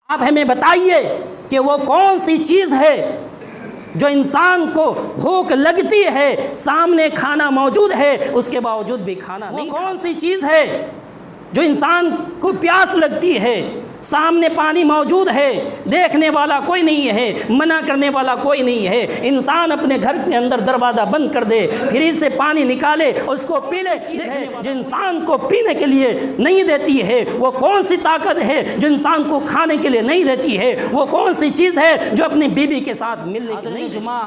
آپ ہمیں بتائیے کہ وہ کون سی چیز ہے جو انسان کو بھوک لگتی ہے، سامنے کھانا موجود ہے اس کے باوجود بھی کھانا نہیں؟ وہ کون سی چیز ہے جو انسان کو پیاس لگتی ہے، سامنے پانی موجود ہے، دیکھنے والا کوئی نہیں ہے، منع کرنے والا کوئی نہیں ہے، انسان اپنے گھر کے اندر دروازہ بند کر دے، فریج سے پانی نکالے اس کو پی لے؟ چیز ہے جو انسان کو پینے کے لیے نہیں دیتی ہے؟ وہ کون سی طاقت ہے جو انسان کو کھانے کے لیے نہیں دیتی ہے؟ وہ کون سی چیز ہے جو اپنی بیوی کے ساتھ ملنے کے لیے نہیں؟ جمعہ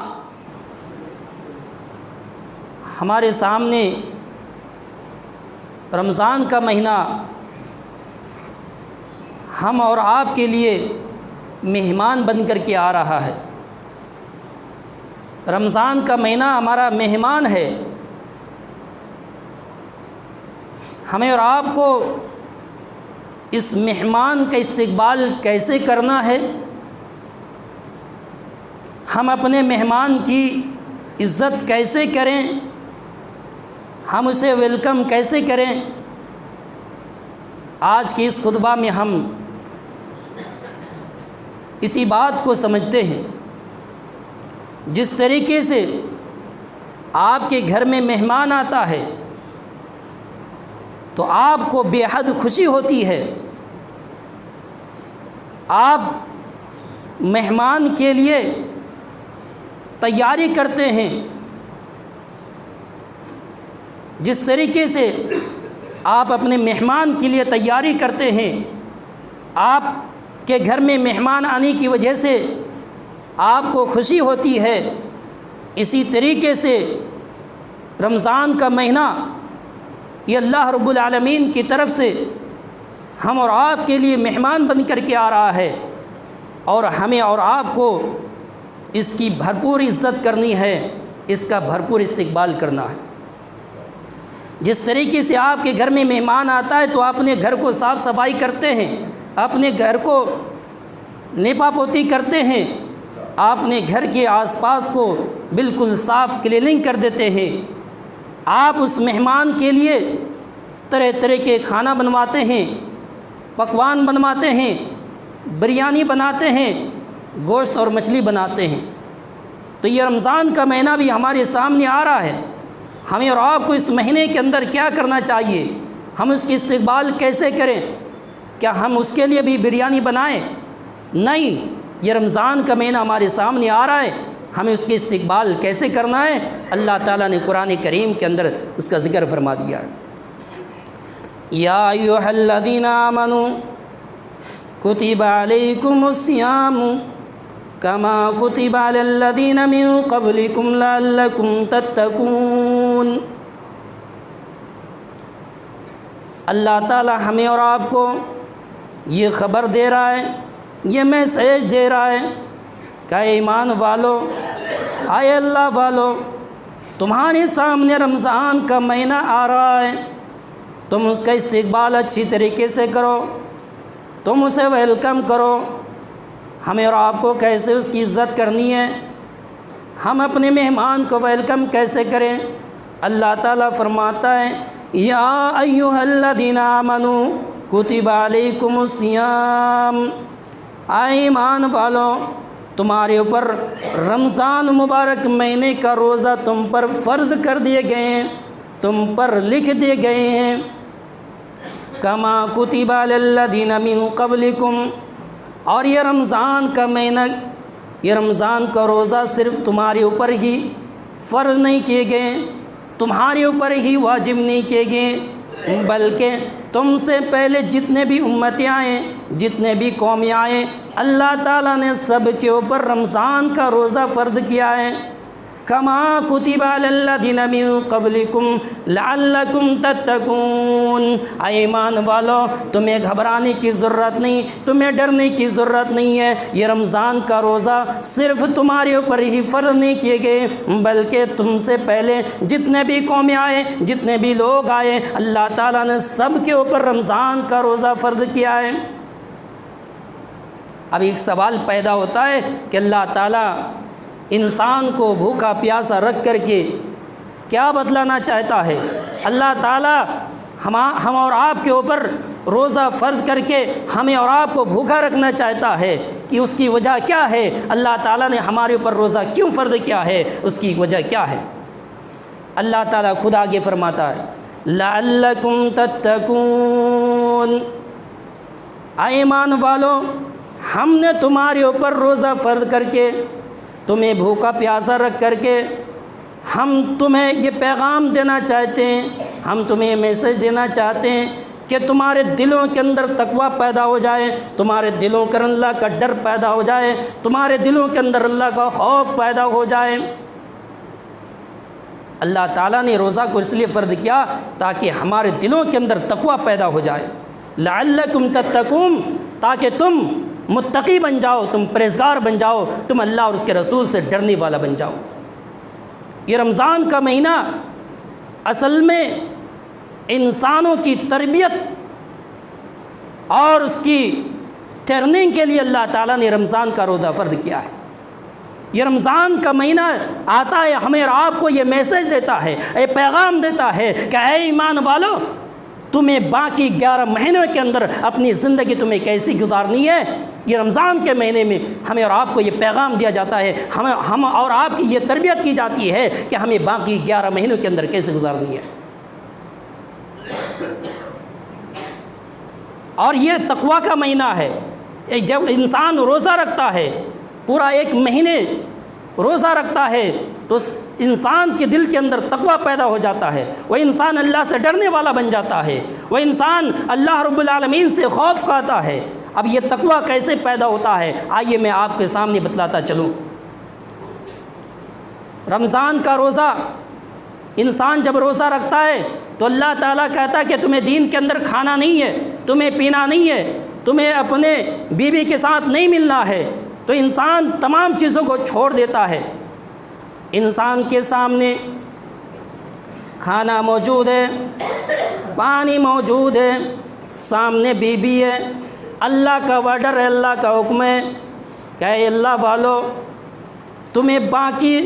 ہمارے سامنے رمضان کا مہینہ ہم اور آپ کے لیے مہمان بن کر کے آ رہا ہے۔ رمضان کا مہینہ ہمارا مہمان ہے۔ ہمیں اور آپ کو اس مہمان کا استقبال کیسے کرنا ہے؟ ہم اپنے مہمان کی عزت کیسے کریں؟ ہم اسے ویلکم کیسے کریں؟ آج کی اس خطبہ میں ہم اسی بات کو سمجھتے ہیں۔ جس طریقے سے آپ کے گھر میں مہمان آتا ہے تو آپ کو بے حد خوشی ہوتی ہے، آپ مہمان کے لیے تیاری کرتے ہیں۔ جس طریقے سے آپ اپنے مہمان کے لیے تیاری کرتے ہیں، آپ کے گھر میں مہمان آنے کی وجہ سے آپ کو خوشی ہوتی ہے، اسی طریقے سے رمضان کا مہینہ یہ اللہ رب العالمین کی طرف سے ہم اور آپ کے لیے مہمان بن کر کے آ رہا ہے، اور ہمیں اور آپ کو اس کی بھرپور عزت کرنی ہے، اس کا بھرپور استقبال کرنا ہے۔ جس طریقے سے آپ کے گھر میں مہمان آتا ہے تو آپ اپنے گھر کو صاف صفائی کرتے ہیں، اپنے گھر کو لیپا پوتی کرتے ہیں، آپ اپنے گھر کے آس پاس کو بالکل صاف کلیننگ کر دیتے ہیں۔ آپ اس مہمان کے لیے طرح طرح کے کھانا بنواتے ہیں، پکوان بنواتے ہیں، بریانی بناتے ہیں، گوشت اور مچھلی بناتے ہیں۔ تو یہ رمضان کا مہینہ بھی ہمارے سامنے آ رہا ہے، ہمیں اور آپ کو اس مہینے کے اندر کیا کرنا چاہیے؟ ہم اس کی استقبال کیسے کریں؟ کیا ہم اس کے لیے بھی بریانی بنائیں؟ نہیں، یہ رمضان کا مہینہ ہمارے سامنے آ رہا ہے، ہمیں اس کے استقبال کیسے کرنا ہے؟ اللہ تعالیٰ نے قرآن کریم کے اندر اس کا ذکر فرما دیا ہے۔ یا ایھا الذین آمنوا کتب علیکم الصیام کما کتب علی الذین من قبلکم لعلکم تتقون۔ اللہ تعالیٰ ہمیں اور آپ کو یہ خبر دے رہا ہے، یہ میسیج دے رہا ہے کہ اے ایمان والو، اے اللہ والو، تمہارے سامنے رمضان کا مہینہ آ رہا ہے، تم اس کا استقبال اچھی طریقے سے کرو، تم اسے ویلکم کرو۔ ہمیں اور آپ کو کیسے اس کی عزت کرنی ہے؟ ہم اپنے مہمان کو ویلکم کیسے کریں؟ اللہ تعالیٰ فرماتا ہے یا ایھا الذین آمنوا کتب علیکم الصیام، اے ایمان والو، تمہارے اوپر رمضان مبارک مہینے کا روزہ تم پر فرض کر دیے گئے ہیں، تم پر لکھ دیے گئے ہیں۔ کما کتب علی الذین من قبلکم، اور یہ رمضان کا مہینہ، یہ رمضان کا روزہ صرف تمہارے اوپر ہی فرض نہیں کیے گئے، تمہارے اوپر ہی واجب نہیں کیے گئے، بلکہ تم سے پہلے جتنے بھی امتیں آئیں، جتنے بھی قومیں آئیں، اللہ تعالیٰ نے سب کے اوپر رمضان کا روزہ فرض کیا ہے۔ کما کتب علی الذین من قبلکم لعلکم تتقون، اے ایمان والو، تمہیں گھبرانے کی ضرورت نہیں، تمہیں ڈرنے کی ضرورت نہیں ہے۔ یہ رمضان کا روزہ صرف تمہارے اوپر ہی فرض نہیں کیے گئے، بلکہ تم سے پہلے جتنے بھی قومیں آئے، جتنے بھی لوگ آئے، اللہ تعالیٰ نے سب کے اوپر رمضان کا روزہ فرض کیا ہے۔ اب ایک سوال پیدا ہوتا ہے کہ اللہ تعالیٰ انسان کو بھوکا پیاسا رکھ کر کے کیا بتلانا چاہتا ہے؟ اللہ تعالیٰ ہم اور آپ کے اوپر روزہ فرض کر کے ہمیں اور آپ کو بھوکا رکھنا چاہتا ہے کہ اس کی وجہ کیا ہے؟ اللہ تعالیٰ نے ہمارے اوپر روزہ کیوں فرض کیا ہے؟ اس کی وجہ کیا ہے؟ اللہ تعالیٰ خود آگے فرماتا ہے لعلکم تتقون، اے ایمان والو ہم نے تمہارے اوپر روزہ فرض کر کے، تمہیں بھوکا پیاسا رکھ کر کے ہم تمہیں یہ پیغام دینا چاہتے ہیں، ہم تمہیں میسج دینا چاہتے ہیں کہ تمہارے دلوں کے اندر تقوی پیدا ہو جائے، تمہارے دلوں کے اندر اللہ کا ڈر پیدا ہو جائے، تمہارے دلوں کے اندر اللہ کا خوف پیدا ہو جائے۔ اللہ تعالیٰ نے روزہ کو اس لیے فرض کیا تاکہ ہمارے دلوں کے اندر تقوی پیدا ہو جائے، لعلکم تتقون، تاکہ تم متقی بن جاؤ، تم پرہیزگار بن جاؤ، تم اللہ اور اس کے رسول سے ڈرنے والا بن جاؤ۔ یہ رمضان کا مہینہ اصل میں انسانوں کی تربیت اور اس کی ٹریننگ کے لیے اللہ تعالیٰ نے رمضان کا روزہ فرض کیا ہے۔ یہ رمضان کا مہینہ آتا ہے ہمیں اور آپ کو یہ میسج دیتا ہے، یہ پیغام دیتا ہے کہ اے ایمان والو تمہیں باقی 11 مہینوں کے اندر اپنی زندگی تمہیں کیسی گزارنی ہے۔ یہ رمضان کے مہینے میں ہمیں اور آپ کو یہ پیغام دیا جاتا ہے، ہم اور آپ کی یہ تربیت کی جاتی ہے کہ ہمیں باقی 11 مہینوں کے اندر کیسے گزارنی ہے۔ اور یہ تقوی کا مہینہ ہے۔ جب انسان روزہ رکھتا ہے، پورا 1 مہینے روزہ رکھتا ہے، تو اس انسان کے دل کے اندر تقوی پیدا ہو جاتا ہے، وہ انسان اللہ سے ڈرنے والا بن جاتا ہے، وہ انسان اللہ رب العالمین سے خوف کھاتا ہے۔ اب یہ تقوی کیسے پیدا ہوتا ہے؟ آئیے میں آپ کے سامنے بتلاتا چلوں۔ رمضان کا روزہ، انسان جب روزہ رکھتا ہے تو اللہ تعالیٰ کہتا ہے کہ تمہیں دین کے اندر کھانا نہیں ہے، تمہیں پینا نہیں ہے، تمہیں اپنے بیوی کے ساتھ نہیں ملنا ہے، تو انسان تمام چیزوں کو چھوڑ دیتا ہے۔ انسان کے سامنے کھانا موجود ہے، پانی موجود ہے، سامنے بیوی ہے، اللہ کا آرڈر ہے، اللہ کا حکم ہے کہ اے اللہ والو تمہیں باقی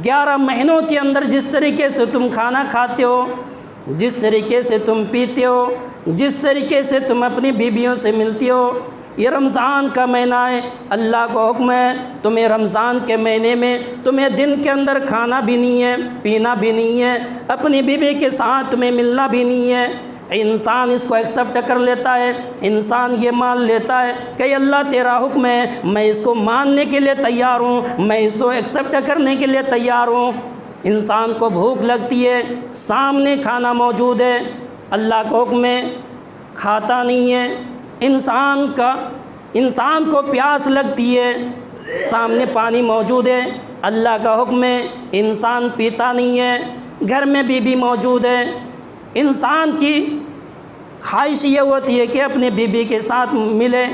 11 مہینوں کے اندر جس طریقے سے تم کھانا کھاتے ہو، جس طریقے سے تم پیتے ہو، جس طریقے سے تم اپنی بیویوں سے ملتے ہو، یہ رمضان کا مہینہ ہے، اللہ کو حکم ہے تمہیں رمضان کے مہینے میں تمہیں دن کے اندر کھانا بھی نہیں ہے، پینا بھی نہیں ہے، اپنی بیوی کے ساتھ تمہیں ملنا بھی نہیں ہے۔ انسان اس کو ایکسیپٹ کر لیتا ہے، انسان یہ مان لیتا ہے کہ اللہ تیرا حکم ہے، میں اس کو ماننے کے لیے تیار ہوں، میں اس کو ایکسیپٹ کرنے کے لیے تیار ہوں۔ انسان کو بھوک لگتی ہے، سامنے کھانا موجود ہے، اللہ کو حکم ہے، کھاتا نہیں ہے۔ انسان کو پیاس لگتی ہے، سامنے پانی موجود ہے، اللہ کا حکم ہے، انسان پیتا نہیں ہے، گھر میں بیوی موجود ہے۔ انسان کی خواہش یہ ہوتی ہے کہ اپنے بیوی کے ساتھ ملے،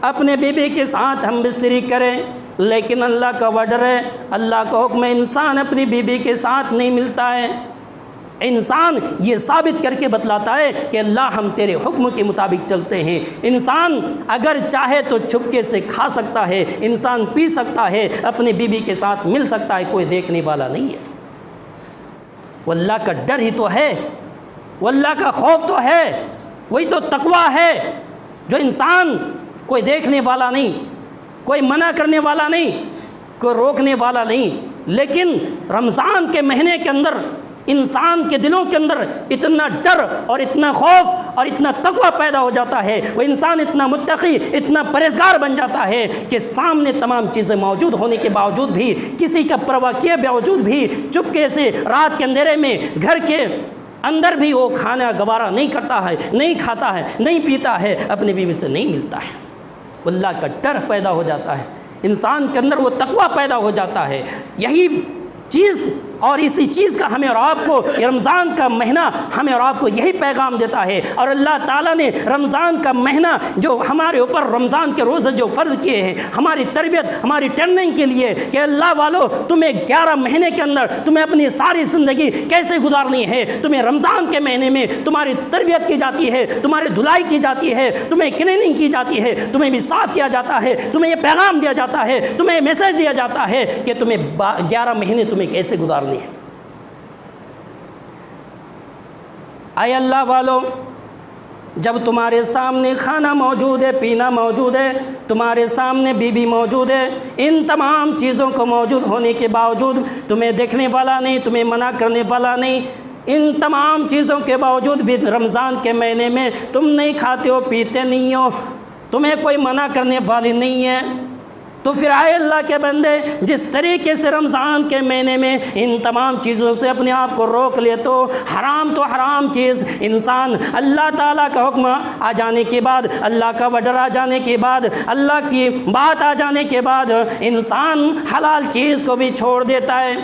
اپنے بیوی کے ساتھ ہم بستری کریں، لیکن اللہ کا آرڈر ہے، اللہ کا حکم ہے، انسان اپنی بیوی کے ساتھ نہیں ملتا ہے۔ انسان یہ ثابت کر کے بتلاتا ہے کہ اللہ ہم تیرے حکم کے مطابق چلتے ہیں۔ انسان اگر چاہے تو چھپکے سے کھا سکتا ہے، انسان پی سکتا ہے، اپنی بیوی کے ساتھ مل سکتا ہے، کوئی دیکھنے والا نہیں ہے۔ وہ اللہ کا ڈر ہی تو ہے، وہ اللہ کا خوف تو ہے، وہی تو تقوی ہے جو انسان کوئی دیکھنے والا نہیں، کوئی منع کرنے والا نہیں، کوئی روکنے والا نہیں، لیکن رمضان کے مہینے کے اندر انسان کے دلوں کے اندر اتنا ڈر اور اتنا خوف اور اتنا تقوی پیدا ہو جاتا ہے، وہ انسان اتنا متقی، اتنا پرہیزگار بن جاتا ہے کہ سامنے تمام چیزیں موجود ہونے کے باوجود بھی، کسی کا پرواہ کیے باوجود بھی، چپکے سے رات کے اندھیرے میں گھر کے اندر بھی وہ کھانا گوارا نہیں کرتا ہے، نہیں کھاتا ہے، نہیں پیتا ہے، اپنی بیوی سے نہیں ملتا ہے۔ اللہ کا ڈر پیدا ہو جاتا ہے، انسان کے اندر وہ تقوی پیدا ہو جاتا ہے۔ یہی چیز اور اسی چیز کا ہمیں اور آپ کو یہ رمضان کا مہینہ ہمیں اور آپ کو یہی پیغام دیتا ہے۔ اور اللہ تعالیٰ نے رمضان کا مہینہ جو ہمارے اوپر رمضان کے روزے جو فرض کیے ہیں ہماری تربیت، ہماری ٹریننگ کے لیے کہ اللہ والو تمہیں 11 مہینے کے اندر تمہیں اپنی ساری زندگی کیسے گزارنی ہے، تمہیں رمضان کے مہینے میں تمہاری تربیت کی جاتی ہے، تمہاری دھلائی کی جاتی ہے، تمہیں کلیننگ کی جاتی ہے، تمہیں بھی صاف کیا جاتا ہے، تمہیں یہ پیغام دیا جاتا ہے، تمہیں میسج دیا جاتا ہے کہ تمہیں 11 مہینے تمہیں کیسے گزارنی ہے۔ اے اللہ والو جب تمہارے سامنے کھانا موجود ہے، پینا موجود ہے، تمہارے سامنے بیوی موجود ہے، ان تمام چیزوں کو موجود ہونے کے باوجود تمہیں دیکھنے والا نہیں، تمہیں منع کرنے والا نہیں، ان تمام چیزوں کے باوجود بھی رمضان کے مہینے میں تم نہیں کھاتے ہو، پیتے نہیں ہو، تمہیں کوئی منع کرنے والی نہیں ہے، تو پھر آئے اللہ کے بندے، جس طریقے سے رمضان کے مہینے میں ان تمام چیزوں سے اپنے آپ کو روک لے تو حرام چیز انسان اللہ تعالیٰ کا حکم آ جانے کے بعد، اللہ کا وڈر آ جانے کے بعد، اللہ کی بات آ جانے کے بعد انسان حلال چیز کو بھی چھوڑ دیتا ہے۔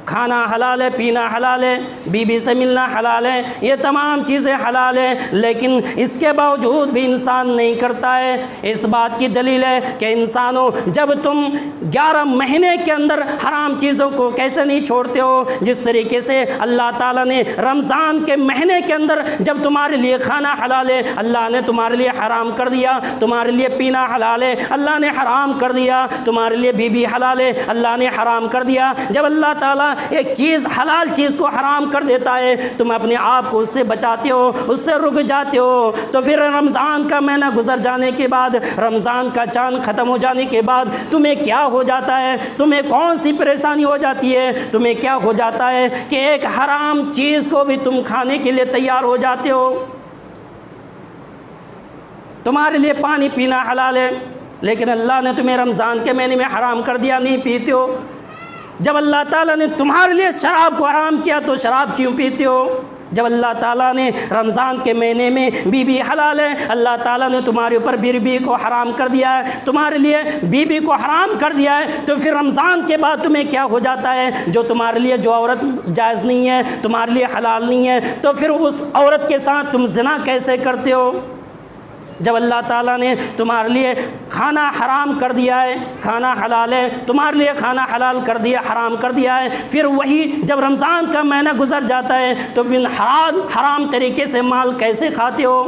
کھانا حلال ہے، پینا حلال ہے، بیوی سے ملنا حلال ہے، یہ تمام چیزیں حلال ہیں، لیکن اس کے باوجود بھی انسان نہیں کرتا ہے۔ اس بات کی دلیل ہے کہ انسانوں، جب تم 11 مہینے کے اندر حرام چیزوں کو کیسے نہیں چھوڑتے ہو، جس طریقے سے اللہ تعالیٰ نے رمضان کے مہینے کے اندر جب تمہارے لیے کھانا حلال ہے، اللہ نے تمہارے لیے حرام کر دیا، تمہارے لیے پینا حلال ہے، اللہ نے حرام کر دیا، تمہارے لیے بیوی حلال ہے، اللہ نے حرام کر دیا۔ جب اللہ تعالیٰ ایک چیز، حلال چیز کو حرام کر دیتا ہے، تم اپنے آپ کو اس سے بچاتے ہو، اس سے رک جاتے ہو، تو پھر رمضان کا مہینہ گزر جانے کے بعد، رمضان کا چاند ختم ہو جانے کے بعد تمہیں کیا ہو جاتا ہے؟ تمہیں کون سی پریشانی ہو جاتی ہے؟ تمہیں کیا ہو جاتا ہے کہ ایک حرام چیز کو بھی تم کھانے کے لیے تیار ہو جاتے ہو۔ تمہارے لیے پانی پینا حلال ہے، لیکن اللہ نے تمہیں رمضان کے مہینے میں حرام کر دیا، نہیں پیتے ہو۔ جب اللہ تعالیٰ نے تمہارے لیے شراب کو حرام کیا تو شراب کیوں پیتے ہو؟ جب اللہ تعالیٰ نے رمضان کے مہینے میں بیوی حلال ہے، اللہ تعالیٰ نے تمہارے اوپر بیوی کو حرام کر دیا ہے، تمہارے لیے بیوی کو حرام کر دیا ہے، تو پھر رمضان کے بعد تمہیں کیا ہو جاتا ہے؟ جو تمہارے لیے جو عورت جائز نہیں ہے، تمہارے لیے حلال نہیں ہے، تو پھر اس عورت کے ساتھ تم زنا کیسے کرتے ہو؟ جب اللہ تعالیٰ نے تمہارے لیے کھانا حرام کر دیا ہے، کھانا حلال ہے، تمہارے لیے کھانا حلال کر دیا، حرام کر دیا ہے، پھر وہی جب رمضان کا مہینہ گزر جاتا ہے تو پھر حرام طریقے سے مال کیسے کھاتے ہو؟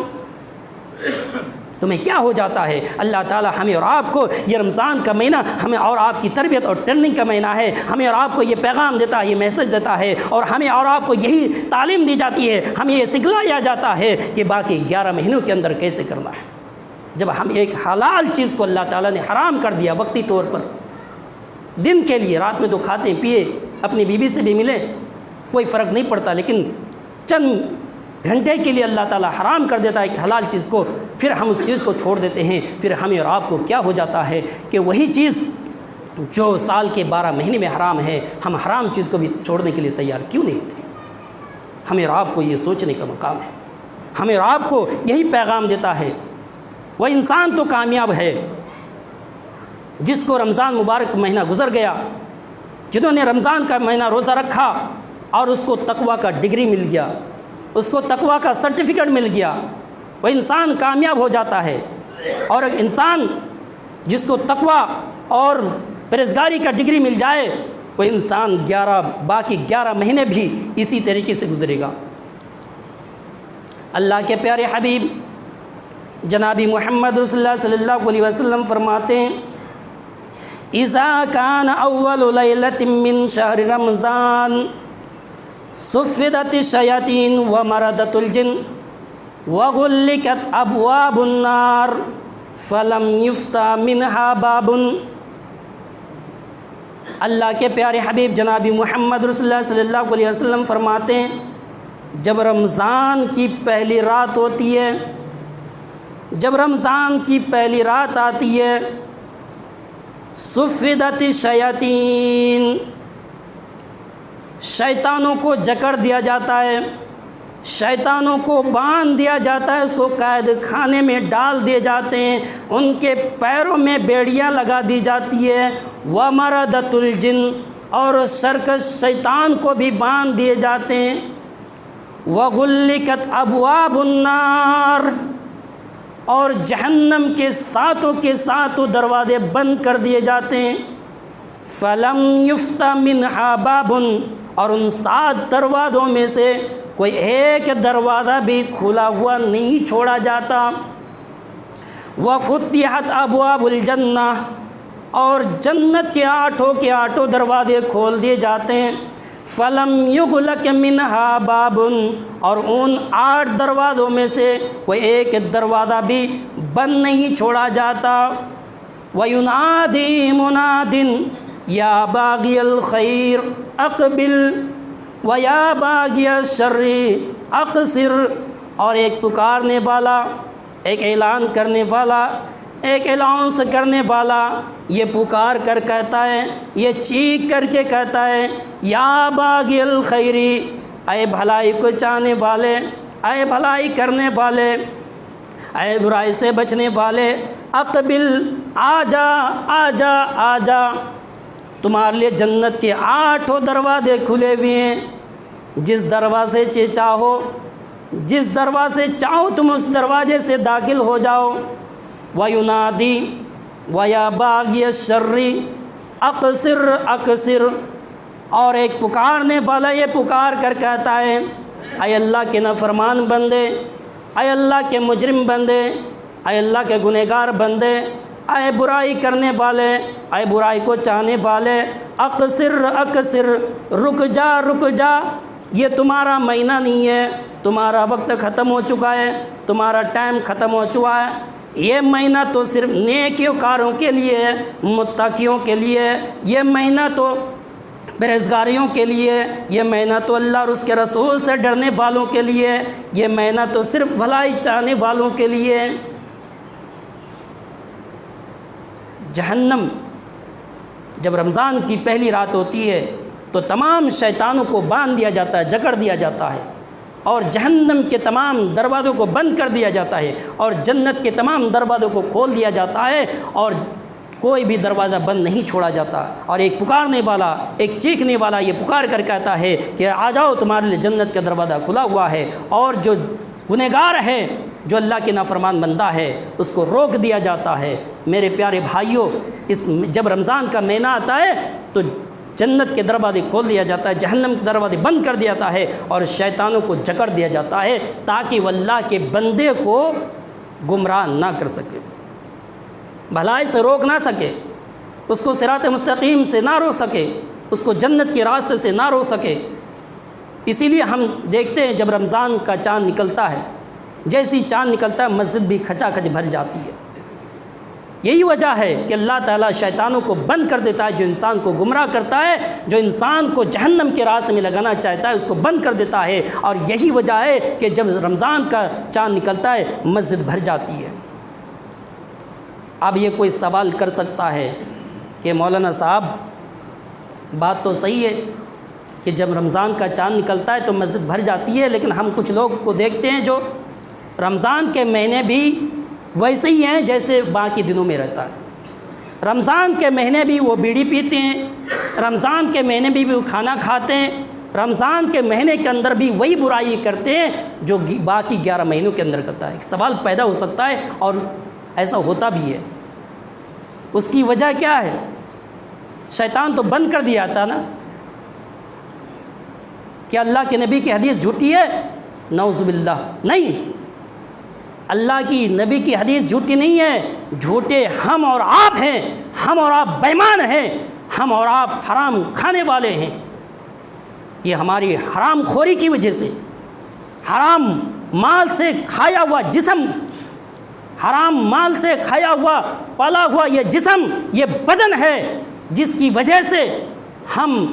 تمہیں کیا ہو جاتا ہے؟ اللہ تعالیٰ ہمیں اور آپ کو، یہ رمضان کا مہینہ ہمیں اور آپ کی تربیت اور ٹرننگ کا مہینہ ہے، ہمیں اور آپ کو یہ پیغام دیتا ہے، یہ میسج دیتا ہے، اور ہمیں اور آپ کو یہی تعلیم دی جاتی ہے، ہمیں یہ سکھلایا جاتا ہے کہ باقی 11 مہینوں کے اندر کیسے کرنا ہے۔ جب ہم ایک حلال چیز کو اللہ تعالیٰ نے حرام کر دیا وقتی طور پر، دن کے لیے، رات میں تو کھاتے پیے، اپنی بیوی سے بھی ملے، کوئی فرق نہیں پڑتا، لیکن چند گھنٹے کے لیے اللہ تعالیٰ حرام کر دیتا ہے کہ حلال چیز کو، پھر ہم اس چیز کو چھوڑ دیتے ہیں۔ پھر ہمیں اور آپ کو کیا ہو جاتا ہے کہ وہی چیز جو سال کے 12 مہینے میں حرام ہے، ہم حرام چیز کو بھی چھوڑنے کے لیے تیار کیوں نہیں ہوتے؟ ہمیں اور آپ کو یہ سوچنے کا مقام ہے، ہمیں اور آپ کو یہی پیغام دیتا ہے۔ وہ انسان تو کامیاب ہے جس کو رمضان مبارک مہینہ گزر گیا، جنہوں نے رمضان کا مہینہ روزہ رکھا اور اس کو تقویٰ کا ڈگری مل گیا، اس کو تقویٰ کا سرٹیفکیٹ مل گیا، وہ انسان کامیاب ہو جاتا ہے۔ اور ایک انسان جس کو تقویٰ اور پرہیزگاری کا ڈگری مل جائے، وہ انسان باقی 11 مہینے بھی اسی طریقے سے گزرے گا۔ اللہ کے پیارے حبیب جناب محمد رسول اللہ صلی اللہ علیہ وسلم فرماتے ہیں، اذا کان اول لیلۃ من شہر رمضان صفدت الشیاطین ومردت الجن وغلقت ابواب النار فلم یفتح منها باب۔ اللہ کے پیارے حبیب جناب محمد رسول اللہ صلی اللہ علیہ وسلم فرماتے ہیں، جب رمضان کی پہلی رات ہوتی ہے، جب رمضان کی پہلی رات آتی ہے، صفدت الشیاطین، شیطانوں کو جکڑ دیا جاتا ہے، شیطانوں کو باندھ دیا جاتا ہے، اس کو قید خانے میں ڈال دیے جاتے ہیں، ان کے پیروں میں بیڑیاں لگا دی جاتی ہے، ومردت الجن، اور سرکش شیطان کو بھی باندھ دیے جاتے ہیں، وغلقت ابواب النار، اور جہنم کے ساتوں دروازے بند کر دیے جاتے ہیں، فلم یفتح منها باب، اور ان 7 دروازوں میں سے کوئی ایک دروازہ بھی کھلا ہوا نہیں چھوڑا جاتا، وفتحت ابواب الجنہ، اور جنت کے 8 دروازے کھول دیے جاتے ہیں، فلم یغلق منہا باب، اور ان 8 دروازوں میں سے کوئی ایک دروازہ بھی بند نہیں چھوڑا جاتا۔ وَيُنَادِي مُنَادٍ يَا بَاغِيَ الْخَيْرِ اقبل وَيَا بَاغِيَ الشَّرِّ اقصر، اور ایک پکارنے والا، ایک اعلان کرنے والا، ایک اعلانس کرنے والا یہ پکار کر کہتا ہے، یہ چیخ کر کے کہتا ہے، یا باغی الخیری، اے بھلائی کو چاہنے والے، اے بھلائی کرنے والے، اے برائی سے بچنے والے، اقبل، آجا آجا آجا، تمہارے لیے جنت کے 8 دروازے کھلے ہوئے ہیں، جس دروازے سے چاہو، جس دروازے چاہو تم اس دروازے سے داخل ہو جاؤ۔ وَيُنَادِي وَيَا بَاغِيَ الشَّرِّ اقصر اقصر، اور ایک پکارنے والا یہ پکار کر کہتا ہے، اے اللہ کے نافرمان بندے، اے اللہ کے مجرم بندے، اے اللہ کے گنہگار بندے، اے برائی کرنے والے، اے برائی کو چاہنے والے، اقصر اقصر، رک جا رک جا، یہ تمہارا مہینہ نہیں ہے، تمہارا وقت ختم ہو چکا ہے، تمہارا ٹائم ختم ہو چکا ہے، یہ مہینہ تو صرف نیکیوں کاروں کے لیے ہے، متقیوں کے لیے، یہ مہینہ تو پرہیزگاریوں کے لیے، یہ مہینہ تو اللہ اور اس کے رسول سے ڈرنے والوں کے لیے، یہ مہینہ تو صرف بھلائی چاہنے والوں کے لیے۔ جہنم جب رمضان کی پہلی رات ہوتی ہے تو تمام شیطانوں کو باندھ دیا جاتا ہے، جکڑ دیا جاتا ہے، اور جہنم کے تمام دروازوں کو بند کر دیا جاتا ہے، اور جنت کے تمام دروازوں کو کھول دیا جاتا ہے، اور کوئی بھی دروازہ بند نہیں چھوڑا جاتا۔ اور ایک پکارنے والا، ایک چیخنے والا یہ پکار کر کہتا ہے کہ آ جاؤ، تمہارے لیے جنت کا دروازہ کھلا ہوا ہے، اور جو گنہگار ہے، جو اللہ کے نافرمان بندہ ہے، اس کو روک دیا جاتا ہے۔ میرے پیارے بھائیوں، جب رمضان کا مہینہ آتا ہے تو جنت کے دروازے کھول دیا جاتا ہے، جہنم کے دروازے بند کر دیا جاتا ہے، اور شیطانوں کو جکڑ دیا جاتا ہے تاکہ وہ اللہ کے بندے کو گمراہ نہ کر سکے، بھلائی سے روک نہ سکے، اس کو صراط مستقیم سے نہ روک سکے، اس کو جنت کے راستے سے نہ روک سکے۔ اسی لیے ہم دیکھتے ہیں جب رمضان کا چاند نکلتا ہے، جیسی چاند نکلتا ہے مسجد بھی کھچا کھچ بھر جاتی ہے۔ یہی وجہ ہے کہ اللہ تعالیٰ شیطانوں کو بند کر دیتا ہے، جو انسان کو گمراہ کرتا ہے، جو انسان کو جہنم کے راستے میں لگانا چاہتا ہے، اس کو بند کر دیتا ہے، اور یہی وجہ ہے کہ جب رمضان کا چاند نکلتا ہے مسجد بھر جاتی ہے۔ اب یہ کوئی سوال کر سکتا ہے کہ مولانا صاحب بات تو صحیح ہے کہ جب رمضان کا چاند نکلتا ہے تو مسجد بھر جاتی ہے، لیکن ہم کچھ لوگ کو دیکھتے ہیں جو رمضان کے مہینے بھی ویسے ہی ہیں جیسے باقی دنوں میں رہتا ہے۔ رمضان کے مہینے بھی وہ بیڑی پیتے ہیں، رمضان کے مہینے بھی وہ کھانا کھاتے ہیں، رمضان کے مہینے کے اندر بھی وہی برائی کرتے ہیں جو باقی 11 مہینوں کے اندر کرتا ہے۔ ایک سوال پیدا ہو سکتا ہے، اور ایسا ہوتا بھی ہے۔ اس کی وجہ کیا ہے؟ شیطان تو بند کر دیا تھا نا۔ کیا اللہ کے نبی کی حدیث جھوٹی ہے؟ نعوذ باللہ، نہیں، اللہ کی نبی کی حدیث جھوٹی نہیں ہے، جھوٹے ہم اور آپ ہیں، ہم اور آپ بے ایمان ہیں، ہم اور آپ حرام کھانے والے ہیں۔ یہ ہماری حرام خوری کی وجہ سے، حرام مال سے کھایا ہوا جسم، حرام مال سے کھایا ہوا پالا ہوا یہ جسم، یہ بدن ہے، جس کی وجہ سے ہم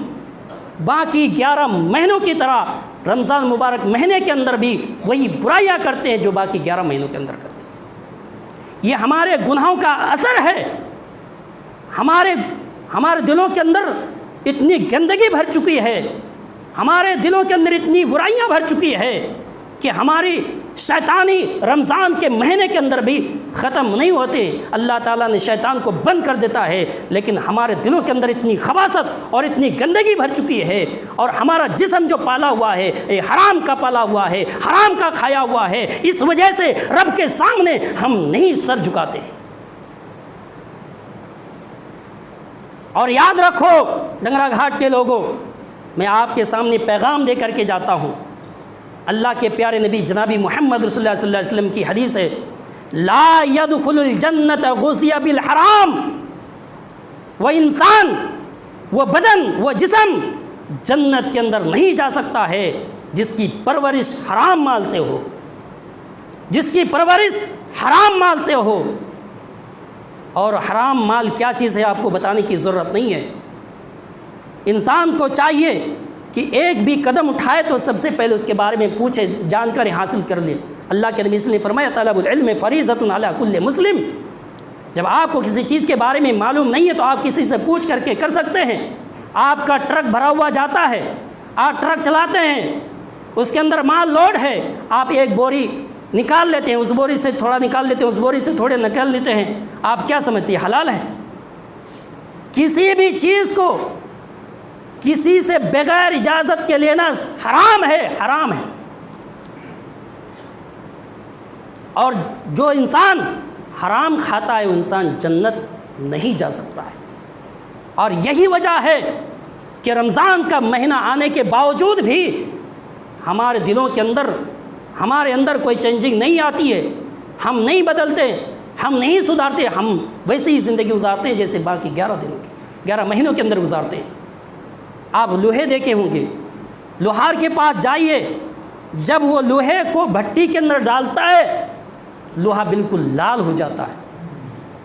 باقی 11 مہینوں کی طرح رمضان مبارک مہینے کے اندر بھی وہی برائیاں کرتے ہیں جو باقی 11 مہینوں کے اندر کرتے ہیں۔ یہ ہمارے گناہوں کا اثر ہے۔ ہمارے دلوں کے اندر اتنی گندگی بھر چکی ہے، ہمارے دلوں کے اندر اتنی برائیاں بھر چکی ہے کہ ہماری شیطانی رمضان کے مہینے کے اندر بھی ختم نہیں ہوتے۔ اللہ تعالیٰ نے شیطان کو بند کر دیتا ہے، لیکن ہمارے دلوں کے اندر اتنی خباثت اور اتنی گندگی بھر چکی ہے، اور ہمارا جسم جو پالا ہوا ہے یہ حرام کا پالا ہوا ہے، حرام کا کھایا ہوا ہے، اس وجہ سے رب کے سامنے ہم نہیں سر جھکاتے۔ اور یاد رکھو ڈنگرا گھاٹ کے لوگوں، میں آپ کے سامنے پیغام دے کر کے جاتا ہوں۔ اللہ کے پیارے نبی جنابی محمد رسول اللہ صلی اللہ علیہ وسلم کی حدیث ہے، لا يدخل الجنت غزی بالحرام۔ وہ انسان، وہ بدن، وہ جسم جنت کے اندر نہیں جا سکتا ہے جس کی پرورش حرام مال سے ہو، جس کی پرورش حرام مال سے ہو۔ اور حرام مال کیا چیز ہے آپ کو بتانے کی ضرورت نہیں ہے۔ انسان کو چاہیے کہ ایک بھی قدم اٹھائے تو سب سے پہلے اس کے بارے میں پوچھے، جانکاری حاصل کر لے۔ اللہ کے نبی صلی اللہ علیہ وسلم نے فرمایا طلب العلم فریضۃ علی کل مسلم۔ جب آپ کو کسی چیز کے بارے میں معلوم نہیں ہے تو آپ کسی سے پوچھ کر کے کر سکتے ہیں۔ آپ کا ٹرک بھرا ہوا جاتا ہے، آپ ٹرک چلاتے ہیں، اس کے اندر مال لوڈ ہے، آپ ایک بوری نکال لیتے ہیں، اس بوری سے تھوڑا نکال لیتے ہیں، اس بوری سے تھوڑے نکال لیتے ہیں، آپ کیا سمجھتے ہیں حلال ہے؟ کسی بھی چیز کو کسی سے بغیر اجازت کے لینا حرام ہے، حرام ہے۔ اور جو انسان حرام کھاتا ہے وہ انسان جنت نہیں جا سکتا ہے۔ اور یہی وجہ ہے کہ رمضان کا مہینہ آنے کے باوجود بھی ہمارے دلوں کے اندر، ہمارے اندر کوئی چینجنگ نہیں آتی ہے، ہم نہیں بدلتے، ہم نہیں سدھارتے، ہم ویسے ہی زندگی گزارتے ہیں جیسے باقی 11 مہینوں کے اندر گزارتے ہیں۔ آپ لوہے دیکھے ہوں گے، لوہار کے پاس جائیے، جب وہ لوہے کو بھٹی کے اندر ڈالتا ہے لوہا بالکل لال ہو جاتا ہے،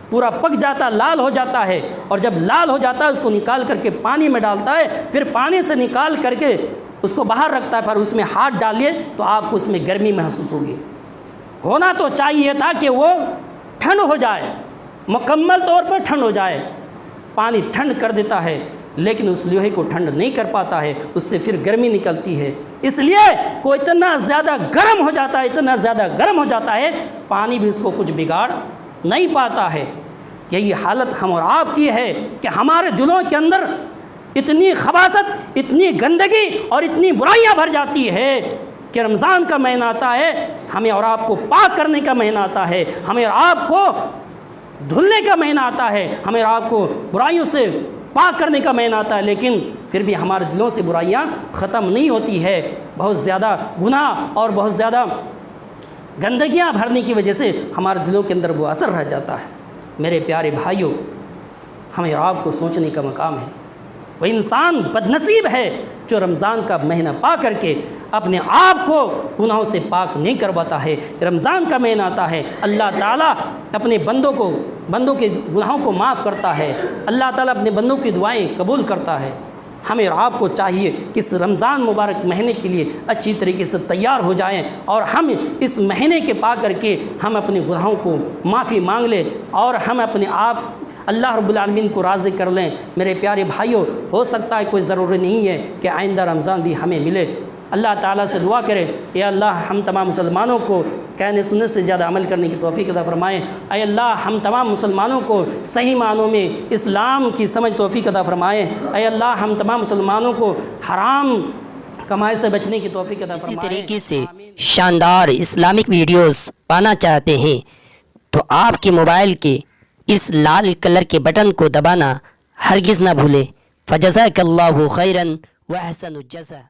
پورا پک جاتا، لال ہو جاتا ہے، اور جب لال ہو جاتا ہے اس کو نکال کر کے پانی میں ڈالتا ہے، پھر پانی سے نکال کر کے اس کو باہر رکھتا ہے، پھر اس میں ہاتھ ڈالیے تو آپ کو اس میں گرمی محسوس ہوگی۔ ہونا تو چاہیے تھا کہ وہ ٹھنڈ ہو جائے، مکمل طور پر ٹھنڈ ہو جائے، پانی ٹھنڈ کر دیتا ہے، لیکن اس لوہے کو ٹھنڈ نہیں کر پاتا ہے، اس سے پھر گرمی نکلتی ہے، اس لیے وہ اتنا زیادہ گرم ہو جاتا ہے، اتنا زیادہ گرم ہو جاتا ہے، پانی بھی اس کو کچھ بگاڑ نہیں پاتا ہے۔ یہی حالت ہم اور آپ کی ہے کہ ہمارے دلوں کے اندر اتنی خباثت، اتنی گندگی اور اتنی برائیاں بھر جاتی ہے کہ رمضان کا مہینہ آتا ہے، ہمیں اور آپ کو پاک کرنے کا مہینہ آتا ہے، ہمیں اور آپ کو دھلنے کا مہینہ آتا ہے، ہمیں اور آپ کو برائیوں سے پاک کرنے کا مہینہ آتا ہے، لیکن پھر بھی ہمارے دلوں سے برائیاں ختم نہیں ہوتی ہے۔ بہت زیادہ گناہ اور بہت زیادہ گندگیاں بھرنے کی وجہ سے ہمارے دلوں کے اندر وہ اثر رہ جاتا ہے۔ میرے پیارے بھائیوں، ہمیں اور آپ کو سوچنے کا مقام ہے، وہ انسان بدنصیب ہے جو رمضان کا مہینہ پا کر کے اپنے آپ کو گناہوں سے پاک نہیں کرواتا ہے۔ رمضان کا مہینہ آتا ہے، اللہ تعالیٰ اپنے بندوں کے گناہوں کو معاف کرتا ہے، اللہ تعالیٰ اپنے بندوں کی دعائیں قبول کرتا ہے۔ ہمیں اور آپ کو چاہیے کہ اس رمضان مبارک مہینے کے لیے اچھی طریقے سے تیار ہو جائیں، اور ہم اس مہینے کے پا کر کے ہم اپنے گناہوں کو معافی مانگ لیں، اور ہم اپنے آپ اللہ رب العالمین کو راضی کر لیں۔ میرے پیارے بھائیوں، ہو سکتا ہے کوئی ضروری نہیں ہے کہ آئندہ رمضان بھی ہمیں ملے، اللہ تعالیٰ سے دعا کریں، اے اللہ ہم تمام مسلمانوں کو کہنے سننے سے زیادہ عمل کرنے کی توفیق عطا فرمائیں۔ اے اللہ ہم تمام مسلمانوں کو صحیح معنوں میں اسلام کی سمجھ توفیق عطا فرمائیں۔ اے اللہ ہم تمام مسلمانوں کو حرام کمائی سے بچنے کی توفیق عطا فرمائیں۔ اسی طریقے سے شاندار اسلامک ویڈیوز پانا چاہتے ہیں تو آپ کے موبائل کے اس لال کلر کے بٹن کو دبانا ہرگز نہ بھولیں۔ فجزاک اللہ خیرا و احسن الجزا۔